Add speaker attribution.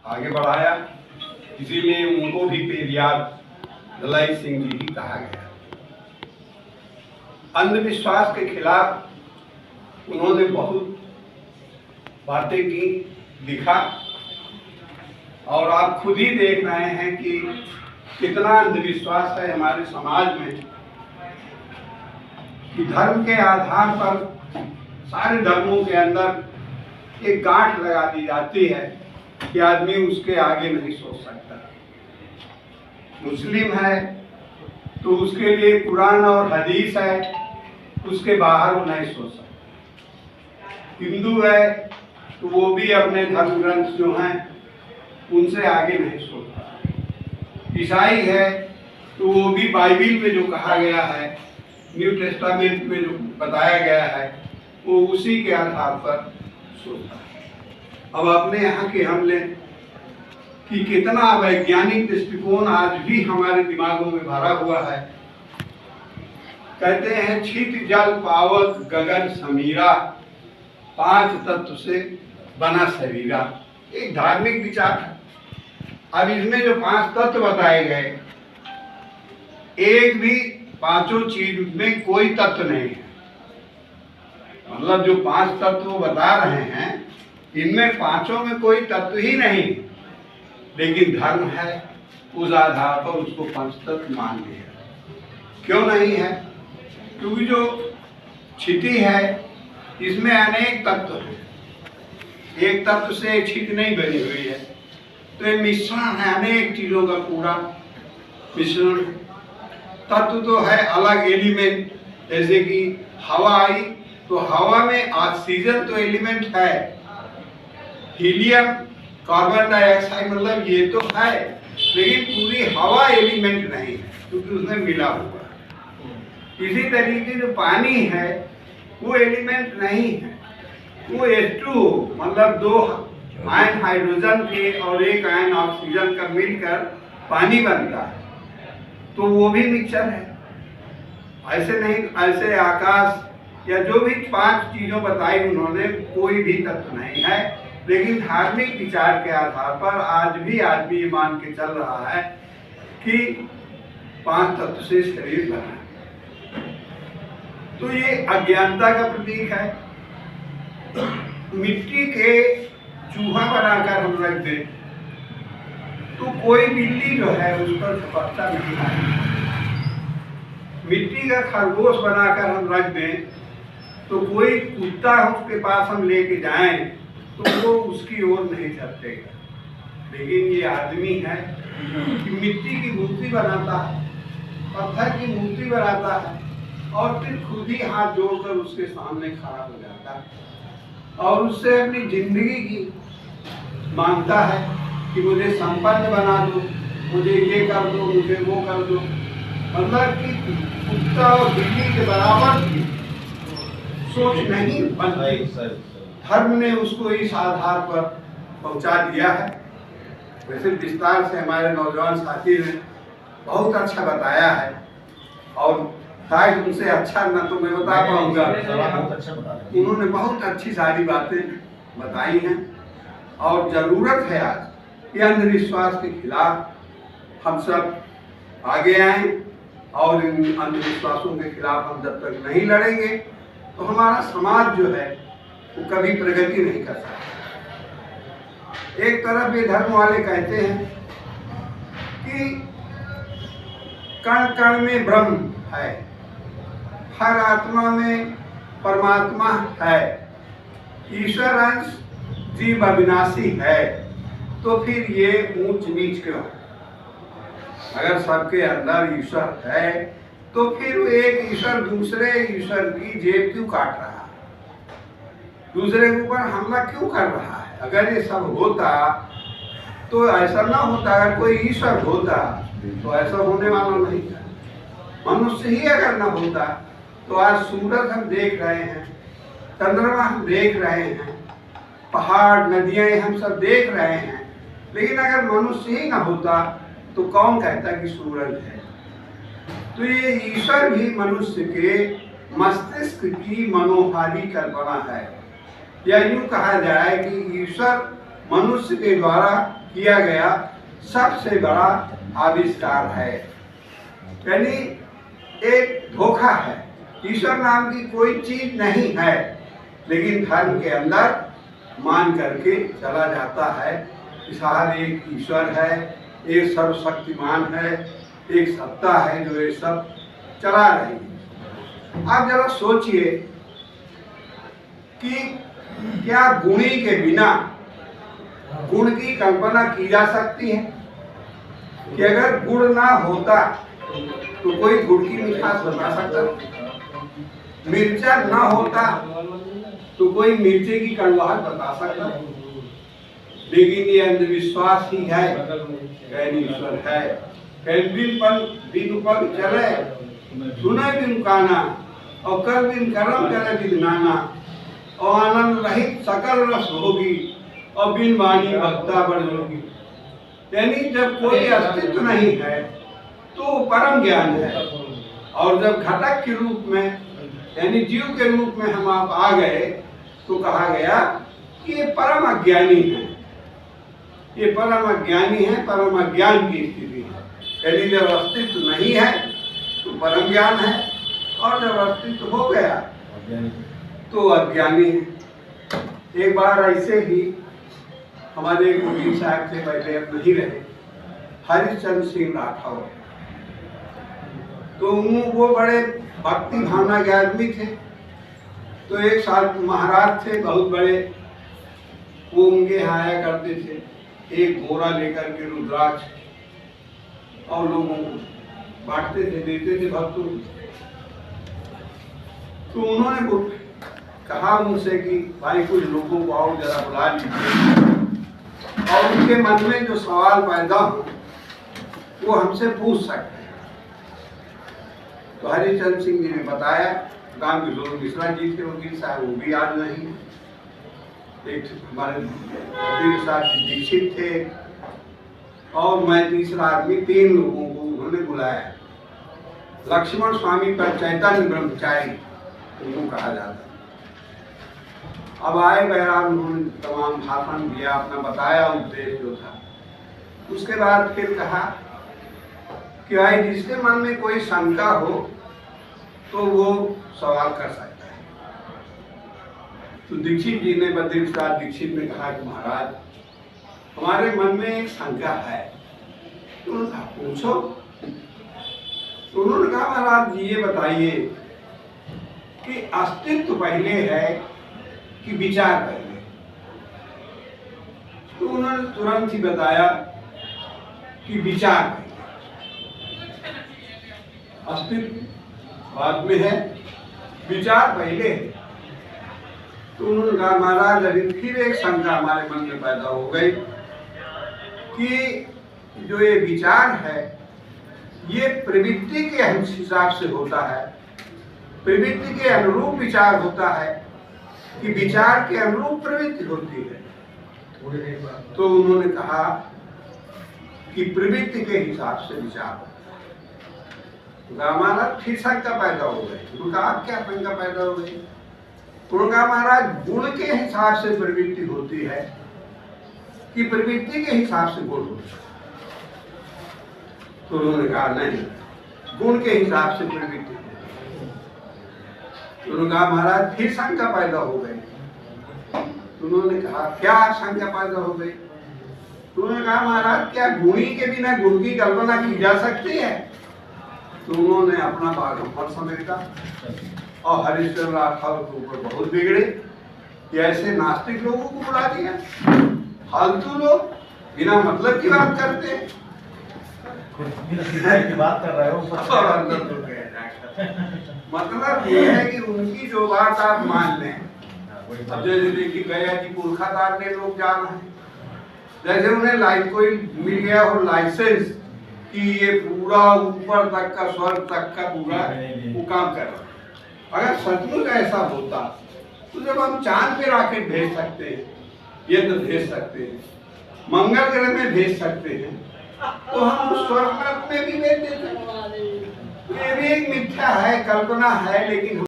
Speaker 1: आगे बढ़ाया, इसीलिए उनको भी पेरियार दलाई सिंह जी ही कहा गया। अंधविश्वास के खिलाफ उन्होंने बहुत बातें की, लिखा, और आप खुद ही देख रहे हैं कि कितना अंधविश्वास है हमारे समाज में कि धर्म के आधार पर सारे धर्मों के अंदर एक गांठ लगा दी जाती है कि आदमी उसके आगे नहीं सोच सकता। मुस्लिम है तो उसके लिए कुरान और हदीस है, उसके बाहर वो नहीं सोच सकता। हिंदू है तो वो भी अपने धर्म ग्रंथ जो हैं उनसे आगे नहीं सोचता। ईसाई है तो वो भी बाइबिल में जो कहा गया है, न्यू टेस्टामेंट में जो बताया गया है, वो उसी के आधार पर सोचता है। अब अपने यहाँ के हम लें कि कितना वैज्ञानिक दृष्टिकोण आज भी हमारे दिमागों में भरा हुआ है। कहते हैं छित जल पावक गगन समीरा, 5 तत्व से बना शरीरा। एक धार्मिक विचार है। अब इसमें जो 5 तत्व बताए गए, एक भी पांचों चीज में कोई तत्व नहीं है। मतलब जो 5 तत्व बता रहे हैं इनमें पांचों में कोई तत्व ही नहीं, लेकिन धर्म है उस आधार पर उसको 5 तत्व मान लिया। क्यों नहीं है? क्योंकि जो क्षिति है इसमें अनेक तत्व हैं, एक तत्व से क्षिति नहीं बनी हुई है। तो ये मिश्रण है, अनेक चीजों का पूरा मिश्रण। तत्व तो है अलग एलिमेंट, जैसे कि हवा आई तो हवा में ऑक्सीजन तो एलिमेंट है, हीलियम, कार्बन डाइऑक्साइड, मतलब ये तो है, लेकिन पूरी हवा एलिमेंट नहीं है क्योंकि उसमें मिला हुआ है। इसी तरीके जो पानी है वो एलिमेंट नहीं है, वो H2O, मतलब 2 आयन हाइड्रोजन के और 1 आयन ऑक्सीजन का मिलकर पानी बनता है, तो वो भी मिक्सचर है। ऐसे नहीं, ऐसे आकाश या जो भी 5 चीजों बताई उन्होंने, कोई भी तत्व नहीं है। लेकिन धार्मिक विचार के आधार पर आज भी आदमी ये मान के चल रहा है कि 5 तत्व से शरीर बना है। तो ये अज्ञानता का प्रतीक है। मिट्टी के चूहा बनाकर हम रख दें तो कोई बिल्ली जो है उस पर झपटता नहीं है। मिट्टी का खरगोश बनाकर हम रख दें तो कोई कुत्ता उसके पास हम लेके जाएं तो वो उसकी ओर नहीं झपटेगा। लेकिन ये आदमी है कि मिट्टी की मूर्ति बनाता है, पत्थर की मूर्ति बनाता है और फिर खुद ही हाथ जोड़कर उसके सामने खड़ा हो जाता है और उससे अपनी जिंदगी की मांगता है कि मुझे संपन्न बना दो, मुझे ये कर दो, मुझे वो कर दो। मतलब कि कुत्ता और बिल्ली के बराबर की सोच नहीं बनती। धर्म ने उसको इस आधार पर पहुंचा दिया है। वैसे विस्तार से हमारे नौजवान साथी ने बहुत अच्छा बताया है और शायद उनसे अच्छा ना तो मैं बता पाऊंगा। उन्होंने बहुत अच्छी सारी बातें बताई हैं और जरूरत है आज कि अंधविश्वास के खिलाफ हम सब आगे आएं और इन अंधविश्वासों के खिलाफ हम जब तक नहीं लड़ेंगे तो हमारा समाज जो है वो कभी प्रगति नहीं कर सकता। एक तरफ ये धर्म वाले कहते हैं कि कण कण में ब्रह्म है, हर आत्मा में परमात्मा है, ईश्वर अंश जीव अविनाशी है, तो फिर ये ऊंच नीच क्यों? अगर सबके अंदर ईश्वर है तो फिर एक ईश्वर दूसरे ईश्वर की जेब क्यों काट रहा है, दूसरे के ऊपर हमला क्यों कर रहा है? अगर ये सब होता तो ऐसा ना होता। अगर कोई ईश्वर होता तो ऐसा होने वाला नहीं था। मनुष्य ही अगर ना होता तो आज सूरज हम देख रहे हैं, चंद्रमा हम देख रहे हैं, पहाड़ नदियां हम सब देख रहे हैं, लेकिन अगर मनुष्य ही ना होता तो कौन कहता कि सूरज है? तो ये ईश्वर भी मनुष्य के मस्तिष्क की मनोहारी कल्पना है, या यूं कहा जाए कि ईश्वर मनुष्य के द्वारा किया गया सबसे बड़ा आविष्कार है। यानी एक धोखा है। ईश्वर नाम की कोई चीज नहीं है, लेकिन धर्म के अंदर मान करके चला जाता है कि हर एक ईश्वर है, एक सर्वशक्तिमान है, एक सत्ता है जो ये सब चला रही है। आप जरा सोचिए कि क्या गुणी के बिना गुण की कल्पना की जा सकती है? कि अगर गुड़ ना होता तो कोई गुड़ की मिठास बता सकता? मिर्चा ना होता तो कोई मिर्चे की कड़वाहट बता सकता? लेकिन ये अंधविश्वास ही है। कैन ईश्वर है, कैन बिन पग चले, सुने बिन काना, और कर बिन कर्म करे बिन नाना, और आनंद रहित सकल रस होगी, और बिन वाणी भक्ता बढ़ होगी। यानी जब कोई अस्तित्व नहीं है तो परम ज्ञान है, और जब घटक के रूप में यानी जीव के रूप में हम आप आ गए तो कहा गया कि ये परम अज्ञानी है, ये परम अज्ञानी है, परम अज्ञान की स्थिति है। यानी जब अस्तित्व नहीं है तो परम ज्ञान है, और जब अस्तित्व हो गया तो अज्ञानी है। एक बार ऐसे ही हमारे वकील साहब से पहले अब नहीं रहे, हरिश्चंद्र सिंह राठौर, तो वो बड़े भक्ति भावना के आदमी थे। तो एक साथ महाराज थे बहुत बड़े, वो उनके यहाँ आया करते थे, एक बोरा लेकर के रुद्राक्ष, और लोगों को बांटते थे, देते थे भक्तों। तो उन्होंने कहा उनसे कि भाई कुछ लोगों को और जरा बुला लीजिए, और उनके मन में जो सवाल पैदा हो वो हमसे पूछ सकते हैं। तो हरिचंद्र सिंह जी ने बताया, गांव किशोर मिश्रा जी थे वकील साहब, वो भी आज नहीं, एक हमारे दीक्षित थे, और मैं तीसरा आदमी, 3 लोगों को उन्होंने बुलाया। लक्ष्मण स्वामी पर चैतन्य ब्रह्मचारी उनको कहा जाता। अब आए बहरहाल उन्होंने तमाम भाषण दिया, अपना बताया उद्देश्य जो था। उसके बाद फिर कहा कि भाई जिसके मन में कोई शंका हो तो वो सवाल कर सकता है। तो दीक्षित जी ने, बद्री प्रसाद दीक्षित ने कहा कि महाराज हमारे मन में एक शंका है। तो उन्होंने कहा पूछो। तो उन्होंने कहा महाराज जी ये बताइए कि अस्तित्व पहले है कि विचार पहले? तो उन्होंने तुरंत ही बताया कि विचार पहले, अस्तित्व बाद में है, विचार पहले है। तो उन्होंने कहा महाराज अभी फिर एक शंका हमारे मन में पैदा हो गई कि जो ये विचार है ये प्रवृत्ति के हिसाब से होता है, प्रवृत्ति के अनुरूप विचार होता है कि विचार के अनुरूप प्रवृत्ति होती है? तो उन्होंने कहा कि प्रवृत्ति के हिसाब से विचार होता है। हमारा फिर शंका पैदा हो गई। उन्होंने कहा क्या शंका पैदा हो गई? उन्होंने कहा महाराज गुण के हिसाब से प्रवृत्ति होती है कि प्रवृत्ति के हिसाब से गुण होता है? तो उन्होंने कहा नहीं, गुण के हिसाब से प्रवृत्ति होती है। उन्होंने कहा महाराज फिर शंका पैदा हो गई। उन्होंने कहा क्या शंका पैदा हो गई? उन्होंने कहा महाराज क्या गुणी के बिना गुण की कल्पना की जा सकती है? तो उन्होंने अपना बागम समेटा और हरिश्चंद्र राठौर के ऊपर बहुत बिगड़े कि ऐसे नास्तिक लोगों को बुला दिया, फालतू लोग बिना मतलब की बात करते हैं।
Speaker 2: की बात कर रहे हो
Speaker 1: मतलब ये है कि उनकी जो बात आप मान लें। अब जैसे देखिए गया जी पुरखा तारने लोग जा रहे हैं, जैसे उन्हें कोई मिल गया हो लाइसेंस कि ये पूरा ऊपर तक का स्वर्ग तक का पूरा वो काम कर रहा है। अगर सचमुच ऐसा होता तो जब हम चांद पे रॉकेट भेज सकते हैं, ये तो भेज सकते हैं, मंगल ग्रह में भेज सकते हैं, तो हम स्वर्ग में भी भेज देते हैं। ये भी एक मिथ्या है, कल्पना है, लेकिन